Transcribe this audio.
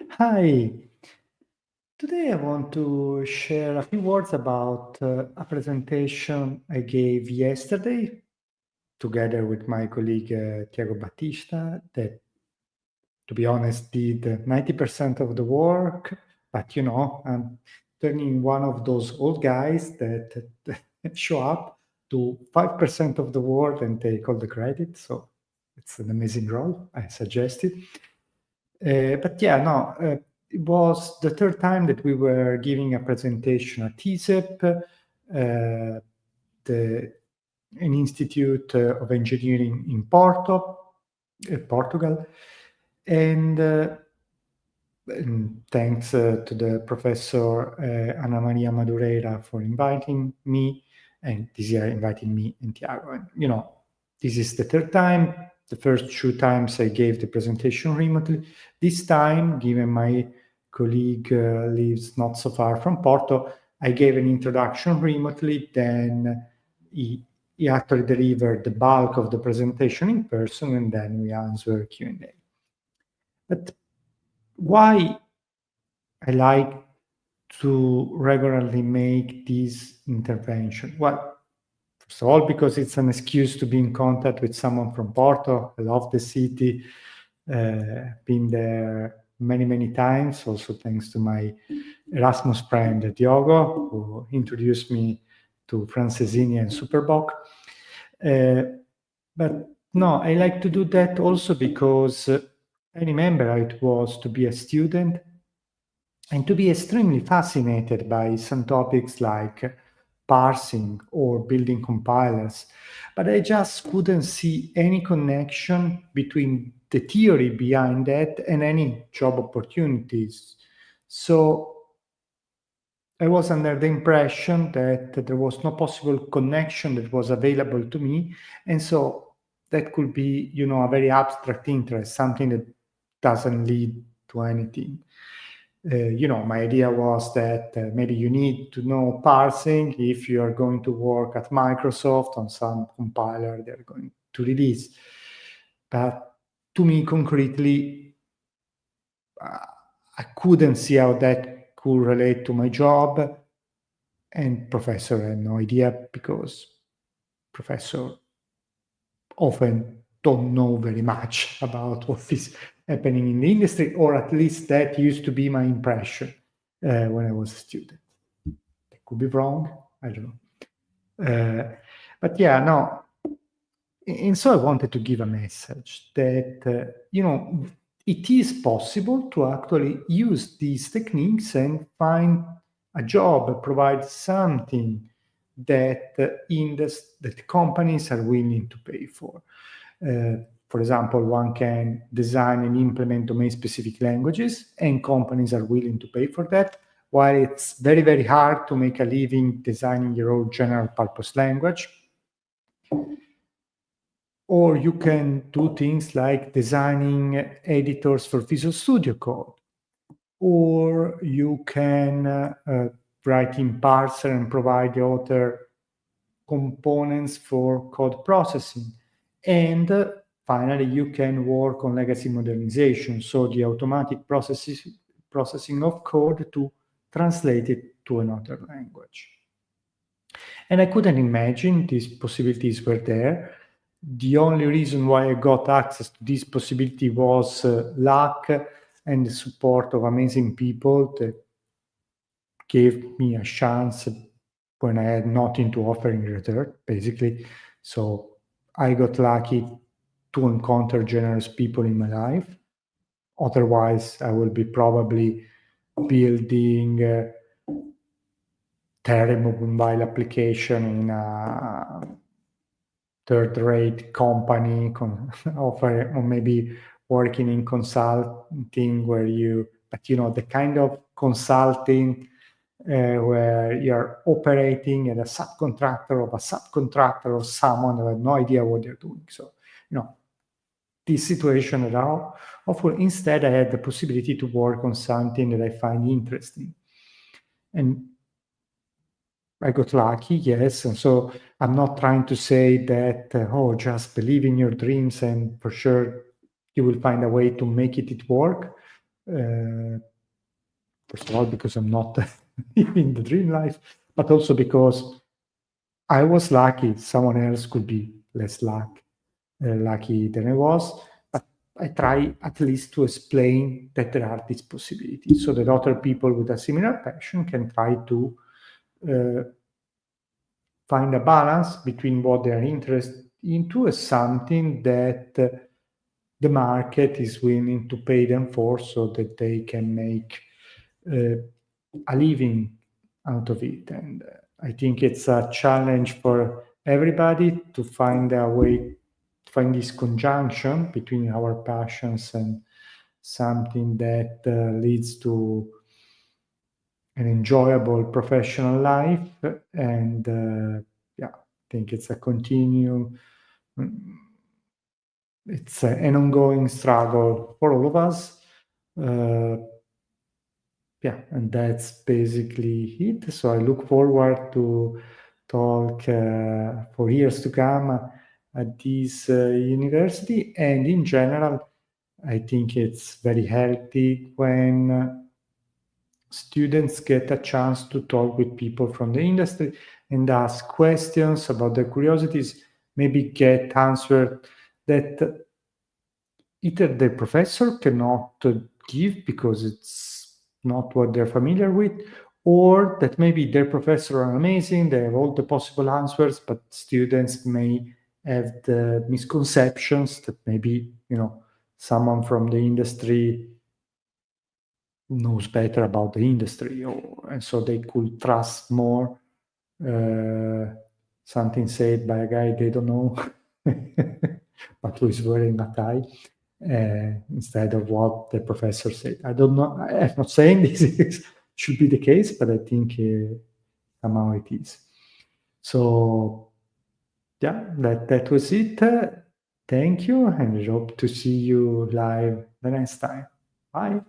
Hi. Today I want to share a few words about a presentation I gave yesterday together with my colleague Tiago Battista that, to be honest, did 90% of the work. But I'm turning one of those old guys that show up to 5% of the work and take all the credit. So it's an amazing role, I suggest it. But yeah, no, it was the third time that we were giving a presentation at ISEP, an institute of engineering in Portugal. And thanks to the professor Ana Maria Madureira for inviting me, and this year inviting me and Tiago. And this is the third time. The first two times I gave the presentation remotely. This time, given my colleague lives not so far from Porto, I gave an introduction remotely. Then he actually delivered the bulk of the presentation in person, and then we answer Q&A. But why I like to regularly make this intervention? Well, first of all, because it's an excuse to be in contact with someone from Porto. I love the city, been there many, many times, also thanks to my Erasmus friend Diogo, who introduced me to Francesini and Superboc. But no, I like to do that also because I remember how it was to be a student and to be extremely fascinated by some topics like parsing or building compilers. But I just couldn't see any connection between the theory behind that and any job opportunities. So I was under the impression that there was no possible connection that was available to me. And so that could be, a very abstract interest, something that doesn't lead to anything. My idea was that maybe you need to know parsing if you are going to work at Microsoft on some compiler they're going to release. But to me, concretely, I couldn't see how that could relate to my job. And professor had no idea because professor often don't know very much about what is happening in the industry, or at least that used to be my impression when I was a student. I could be wrong, I don't know. But yeah, no. And so I wanted to give a message that, it is possible to actually use these techniques and find a job, provide something that that companies are willing to pay for. For example, one can design and implement domain-specific languages, and companies are willing to pay for that, while it's very, very hard to make a living designing your own general-purpose language. Or you can do things like designing editors for Visual Studio Code. Or you can write in parser and provide the author components for code processing. And finally, you can work on legacy modernization, so the automatic processing of code to translate it to another language. And I couldn't imagine these possibilities were there. The only reason why I got access to this possibility was luck and the support of amazing people that gave me a chance when I had nothing to offer in return, basically. So I got lucky to encounter generous people in my life. Otherwise, I will be probably building terrible mobile application in a third-rate company, or maybe working in consulting but the kind of consulting where you're operating as a subcontractor of a subcontractor of someone who had no idea what they're doing. So, this situation at all. Instead, I had the possibility to work on something that I find interesting. And I got lucky, yes. And so I'm not trying to say that, just believe in your dreams and for sure you will find a way to make it work. First of all, because I'm not in the dream life, but also because I was lucky. Someone else could be less lucky than I was. But I try at least to explain that there are these possibilities so that other people with a similar passion can try to find a balance between what they are interested into and something that the market is willing to pay them for so that they can make a living out of it. And I think it's a challenge for everybody to find a way to find this conjunction between our passions and something that leads to an enjoyable professional life. And yeah, I think it's a it's an ongoing struggle for all of us. Yeah, and that's basically it. So I look forward to talk for years to come at this university. And in general, I think it's very healthy when students get a chance to talk with people from the industry and ask questions about their curiosities, maybe get answered that either the professor cannot give because it's not what they're familiar with, or that maybe their professor are amazing, they have all the possible answers, but students may have the misconceptions that maybe, someone from the industry knows better about the industry, and so they could trust more something said by a guy they don't know, but who is wearing a tie, instead of what the professor said. I don't know. I'm not saying should be the case, but I think somehow it is. So yeah, that was it. Thank you, and I hope to see you live the next time. Bye.